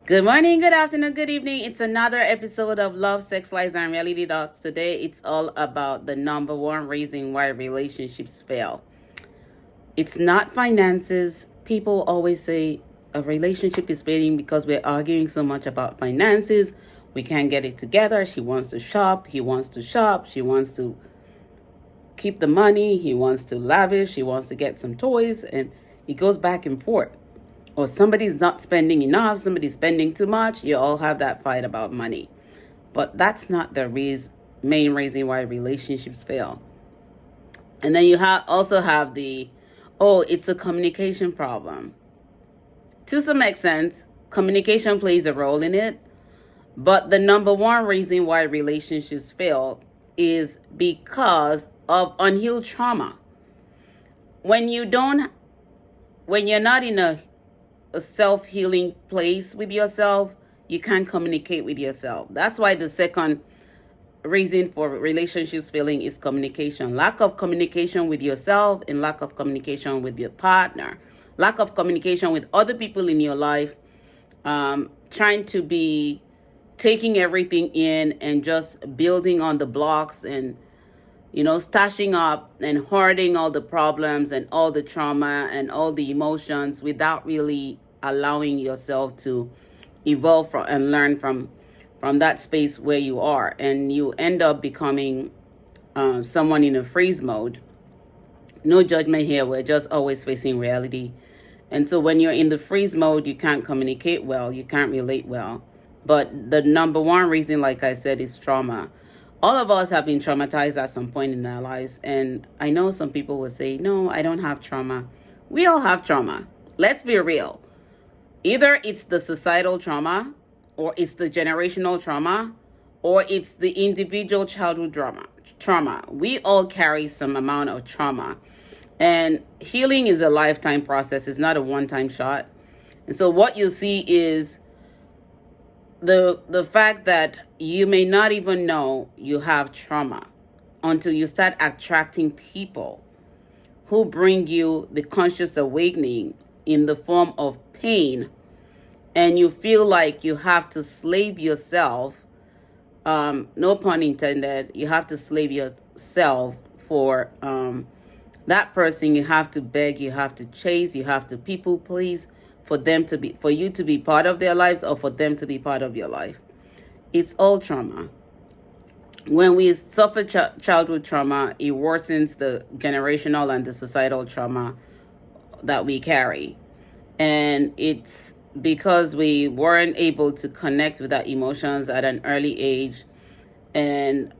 Good morning, good afternoon, good evening. It's another episode of Love, Sex, Lies, and Reality Docs. Today, it's all about the number one reason why relationships fail. It's not finances. People always say a relationship is failing because we're arguing so much about finances. We can't get it together. She wants to shop. He wants to shop. She wants to keep the money. He wants to lavish. He wants to get some toys. And it goes back and forth. Or somebody's not spending enough, somebody's spending too much. You all have that fight about money. But that's not the main reason why relationships fail. And then you also have it's a communication problem. To some extent, communication plays a role in it. But the number one reason why relationships fail is because of unhealed trauma. When you're not in a self-healing place with yourself, you can't communicate with yourself. That's why the second reason for relationships failing is communication. Lack of communication with yourself and lack of communication with your partner. Lack of communication with other people in your life. Trying to be taking everything in and just building on the blocks and stashing up and hoarding all the problems and all the trauma and all the emotions without really allowing yourself to evolve from and learn from that space where you are. And you end up becoming someone in a freeze mode. No judgment here. We're just always facing reality. And so when you're in the freeze mode, you can't communicate well. You can't relate well. But the number one reason, like I said, is trauma. All of us have been traumatized at some point in our lives. And I know some people will say, no, I don't have trauma. We all have trauma. Let's be real. Either it's the societal trauma, or it's the generational trauma, or it's the individual childhood trauma. We all carry some amount of trauma. And healing is a lifetime process. It's not a one-time shot. And so what you see is the fact that you may not even know you have trauma until you start attracting people who bring you the conscious awakening in the form of pain, and you feel like you have to slave yourself, no pun intended, you have to slave yourself for that person. You have to beg, you have to chase, you have to people please for you to be part of their lives or for them to be part of your life. It's all trauma. When we suffer childhood trauma, it worsens the generational and the societal trauma that we carry. And it's because we weren't able to connect with our emotions at an early age. And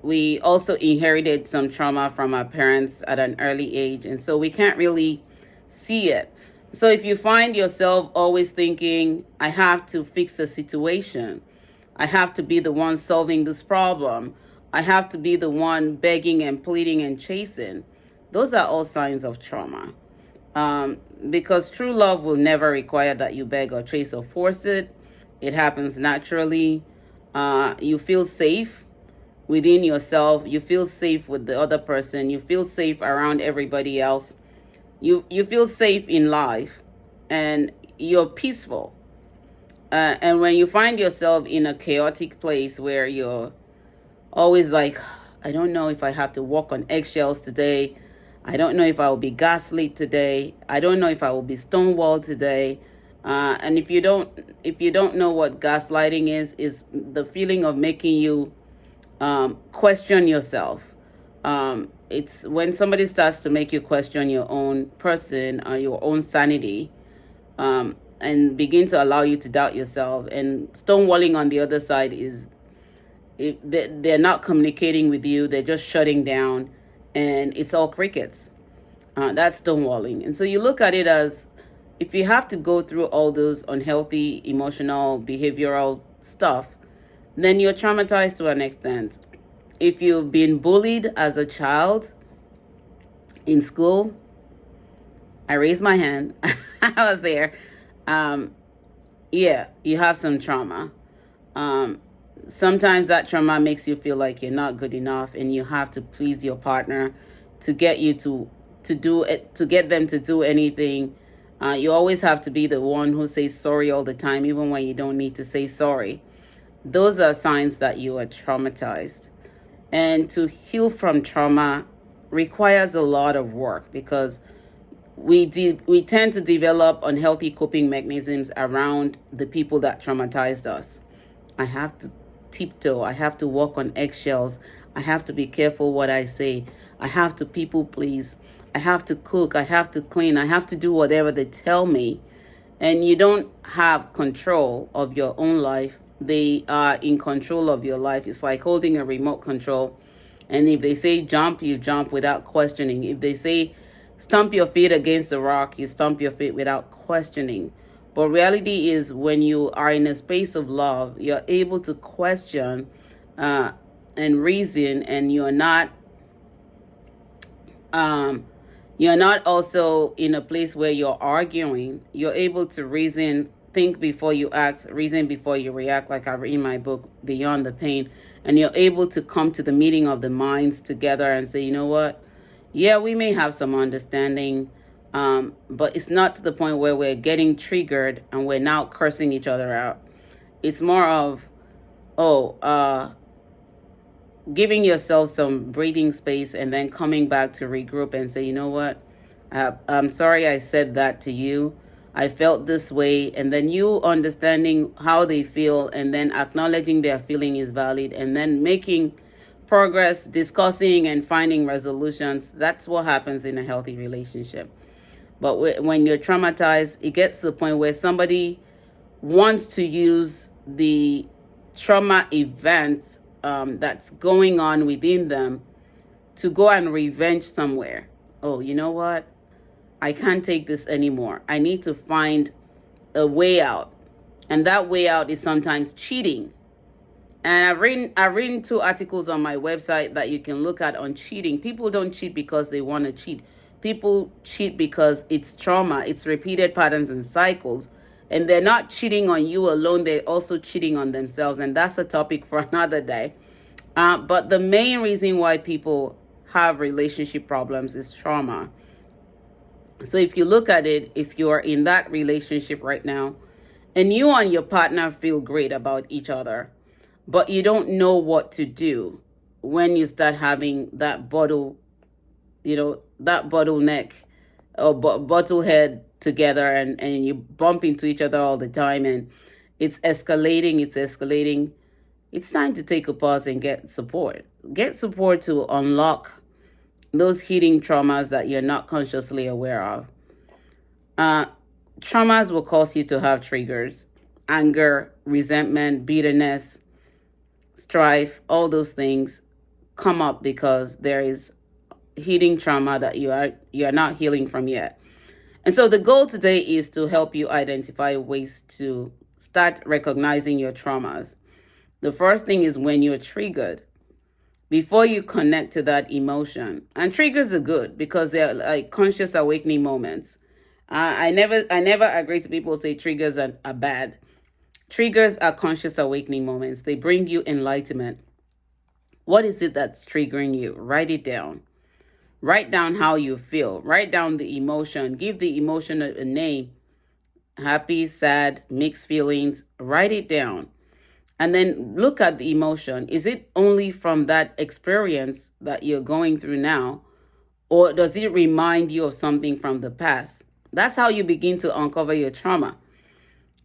we also inherited some trauma from our parents at an early age. And so we can't really see it. So if you find yourself always thinking, I have to fix a situation, I have to be the one solving this problem, I have to be the one begging and pleading and chasing, those are all signs of trauma. Because true love will never require that you beg or chase or force it. It happens naturally. You feel safe within yourself. You feel safe with the other person. You feel safe around everybody else. You feel safe in life, and you're peaceful. And when you find yourself in a chaotic place where you're always like, I don't know if I have to walk on eggshells today. I don't know if I will be gaslit today. I don't know if I will be stonewalled today. And if you don't know what gaslighting is the feeling of making you question yourself. It's when somebody starts to make you question your own person or your own sanity, and begin to allow you to doubt yourself. And stonewalling on the other side is, they're not communicating with you. They're just shutting down, and it's all crickets. That's stonewalling. And so you look at it as, if you have to go through all those unhealthy, emotional, behavioral stuff, then you're traumatized to an extent. If you've been bullied as a child in school, I raised my hand. I was there. Yeah, you have some trauma. Sometimes that trauma makes you feel like you're not good enough, and you have to please your partner to get you to do it, to get them to do anything You always have to be the one who says sorry all the time, even when you don't need to say sorry. Those are signs that you are traumatized. And to heal from trauma requires a lot of work, because we tend to develop unhealthy coping mechanisms around the people that traumatized us. I have to tiptoe. I have to walk on eggshells. I have to be careful what I say. I have to people please. I have to cook. I have to clean. I have to do whatever they tell me. And you don't have control of your own life. They are in control of your life. It's like holding a remote control. And if they say jump, you jump without questioning. If they say stomp your feet against the rock, you stomp your feet without questioning. But reality is, when you are in a space of love, you're able to question and reason, and you're not also in a place where you're arguing. You're able to reason, think before you act, reason before you react, like I read in my book, Beyond the Pain. And you're able to come to the meeting of the minds together and say, you know what? Yeah, we may have some understanding, but it's not to the point where we're getting triggered and we're now cursing each other out. It's more of, giving yourself some breathing space and then coming back to regroup and say, you know what? I'm sorry I said that to you. I felt this way. And then you understanding how they feel and then acknowledging their feeling is valid, and then making progress, discussing and finding resolutions. That's what happens in a healthy relationship. But when you're traumatized, it gets to the point where somebody wants to use the trauma event that's going on within them to go and revenge somewhere. Oh, you know what? I can't take this anymore. I need to find a way out. And that way out is sometimes cheating. And I've written 2 articles on my website that you can look at on cheating. People don't cheat because they want to cheat. People cheat because it's trauma. It's repeated patterns and cycles. And they're not cheating on you alone. They're also cheating on themselves. And that's a topic for another day. But the main reason why people have relationship problems is trauma. So if you look at it, if you're in that relationship right now and you and your partner feel great about each other, but you don't know what to do when you start having that that bottleneck or bottle head together, and you bump into each other all the time, and it's escalating. It's time to take a pause and get support. Get support to unlock those hidden traumas that you're not consciously aware of. Traumas will cause you to have triggers: anger, resentment, bitterness, strife. All those things come up because there is hidden trauma that you're not healing from yet. And so the goal today is to help you identify ways to start recognizing your traumas. The first thing is when you're triggered, before you connect to that emotion. And triggers are good because they're like conscious awakening moments. I never agree to people who say triggers are bad. Triggers are conscious awakening moments. They bring you enlightenment. What is it that's triggering you? Write it down. Write down how you feel. Write down the emotion. Give the emotion a name. Happy, sad, mixed feelings. Write it down. And then look at the emotion. Is it only from that experience that you're going through now? Or does it remind you of something from the past? That's how you begin to uncover your trauma.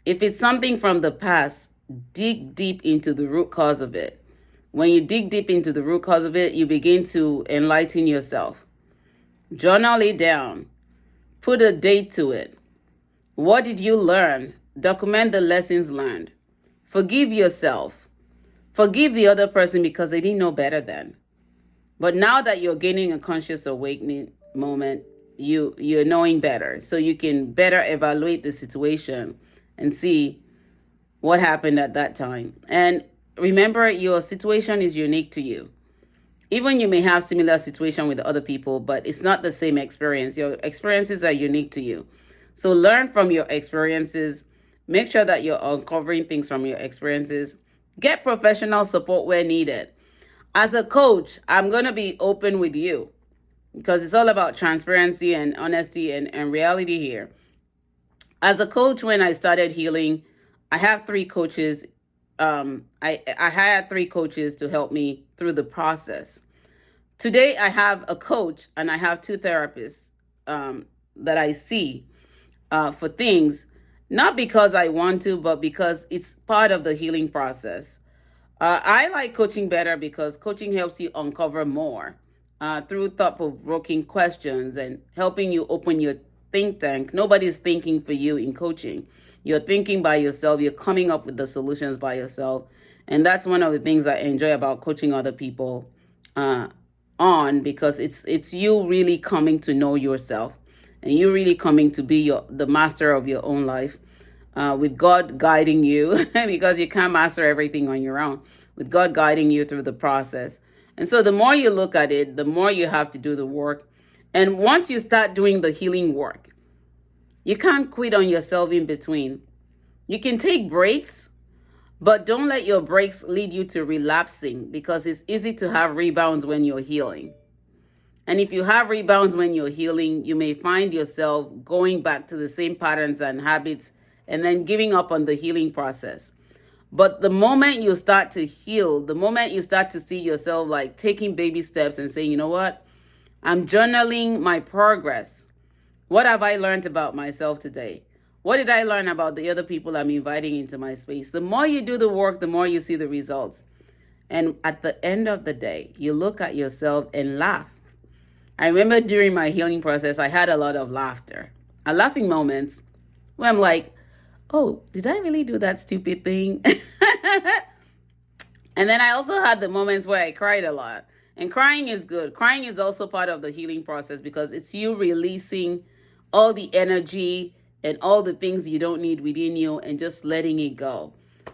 If it's something from the past, dig deep into the root cause of it. When you dig deep into the root cause of it, you begin to enlighten yourself. Journal it down. Put a date to it. What did you learn? Document the lessons learned. Forgive yourself. Forgive the other person because they didn't know better then. But now that you're gaining a conscious awakening moment, you're knowing better. So you can better evaluate the situation and see what happened at that time. And remember, your situation is unique to you. Even you may have similar situation with other people, but it's not the same experience. Your experiences are unique to you. So learn from your experiences. Make sure that you're uncovering things from your experiences. Get professional support where needed. As a coach, I'm going to be open with you because it's all about transparency and honesty and reality here. As a coach, when I started healing, I have three coaches. I hired three coaches to help me through the process. Today, I have a coach and I have two therapists that I see for things, not because I want to, but because it's part of the healing process. I like coaching better because coaching helps you uncover more through thought provoking questions and helping you open your think tank. Nobody's thinking for you in coaching. You're thinking by yourself, you're coming up with the solutions by yourself. And that's one of the things I enjoy about coaching other people uh, on, because it's you really coming to know yourself and you really coming to be the master of your own life, with God guiding you because you can't master everything on your own, with God guiding you through the process. And so the more you look at it, the more you have to do the work. And once you start doing the healing work, you can't quit on yourself in between. You can take breaks, but don't let your breaks lead you to relapsing, because it's easy to have rebounds when you're healing. And if you have rebounds when you're healing, you may find yourself going back to the same patterns and habits and then giving up on the healing process. But the moment you start to heal, the moment you start to see yourself like taking baby steps and saying, you know what, I'm journaling my progress. What have I learned about myself today? What did I learn about the other people I'm inviting into my space? The more you do the work, the more you see the results. And at the end of the day, you look at yourself and laugh. I remember during my healing process, I had a lot of laughter. Laughing moments where I'm like, oh, did I really do that stupid thing? And then I also had the moments where I cried a lot. And crying is good. Crying is also part of the healing process because it's you releasing all the energy and all the things you don't need within you and just letting it go.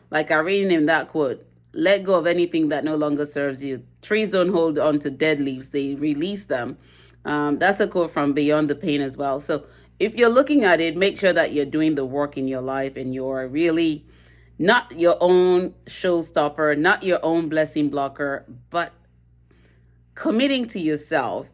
Like I read in that quote, let go of anything that no longer serves you. Trees don't hold on to dead leaves, they release them. That's a quote from Beyond the Pain as well. So if you're looking at it, make sure that you're doing the work in your life and you're really not your own showstopper, not your own blessing blocker, but committing to yourself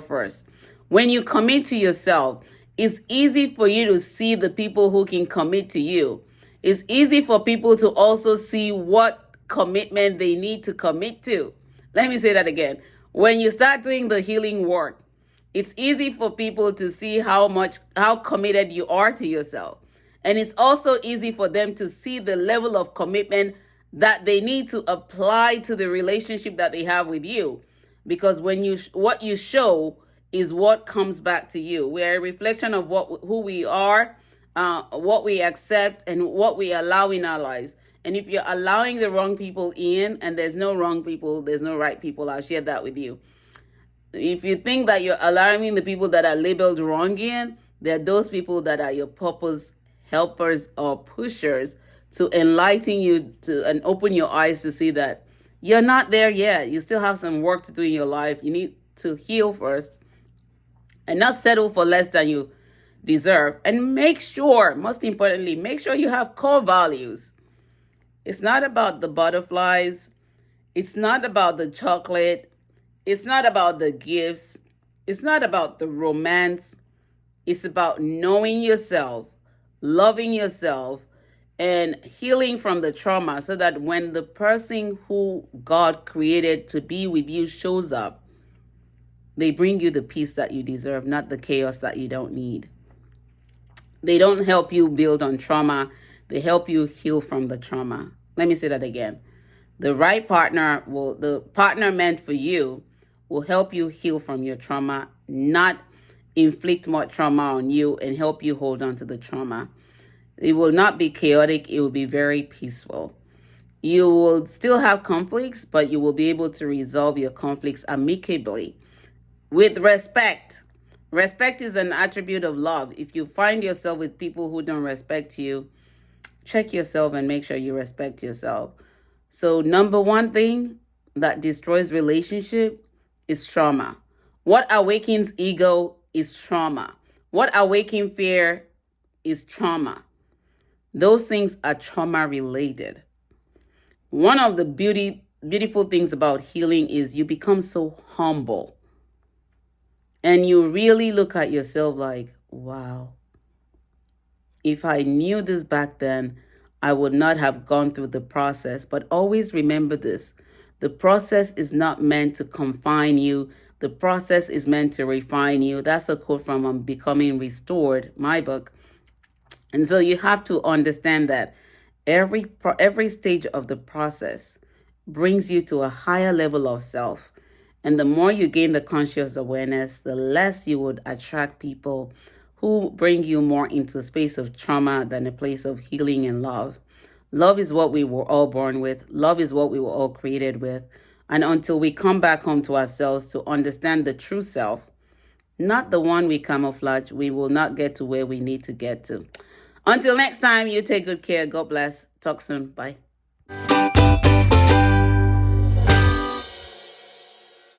first. When you commit to yourself, it's easy for you to see the people who can commit to you. It's easy for people to also see what commitment they need to commit to. Let me say that again. When you start doing the healing work, it's easy for people to see how committed you are to yourself. And it's also easy for them to see the level of commitment that they need to apply to the relationship that they have with you. Because what you show is what comes back to you. We're a reflection of who we are, what we accept, and what we allow in our lives. And if you're allowing the wrong people in, and there's no wrong people, there's no right people, I'll share that with you. If you think that you're allowing the people that are labeled wrong in, they're those people that are your purpose helpers or pushers to enlighten you to and open your eyes to see that you're not there yet. You still have some work to do in your life. You need to heal first and not settle for less than you deserve. And make sure, most importantly, make sure you have core values. It's not about the butterflies. It's not about the chocolate. It's not about the gifts. It's not about the romance. It's about knowing yourself, loving yourself, and healing from the trauma so that when the person who God created to be with you shows up, they bring you the peace that you deserve, not the chaos that you don't need. They don't help you build on trauma. They help you heal from the trauma. Let me say that again. The partner meant for you will help you heal from your trauma, not inflict more trauma on you and help you hold on to the trauma. It will not be chaotic. It will be very peaceful. You will still have conflicts, but you will be able to resolve your conflicts amicably with respect. Respect is an attribute of love. If you find yourself with people who don't respect you, check yourself and make sure you respect yourself. So number one thing that destroys relationship is trauma. What awakens ego is trauma. What awakens fear is trauma. Those things are trauma related. One of the beautiful things about healing is you become so humble. And you really look at yourself like, wow, If I knew this back then, I would not have gone through the process. But always remember this: the process is not meant to confine you, the process is meant to refine you. That's a quote from Becoming Restored, my book. And so you have to understand that every stage of the process brings you to a higher level of self. And the more you gain the conscious awareness, the less you would attract people who bring you more into a space of trauma than a place of healing and love. Love is what we were all born with. Love is what we were all created with. And until we come back home to ourselves to understand the true self, not the one we camouflage, we will not get to where we need to get to. Until next time, you take good care. God bless. Talk soon. Bye.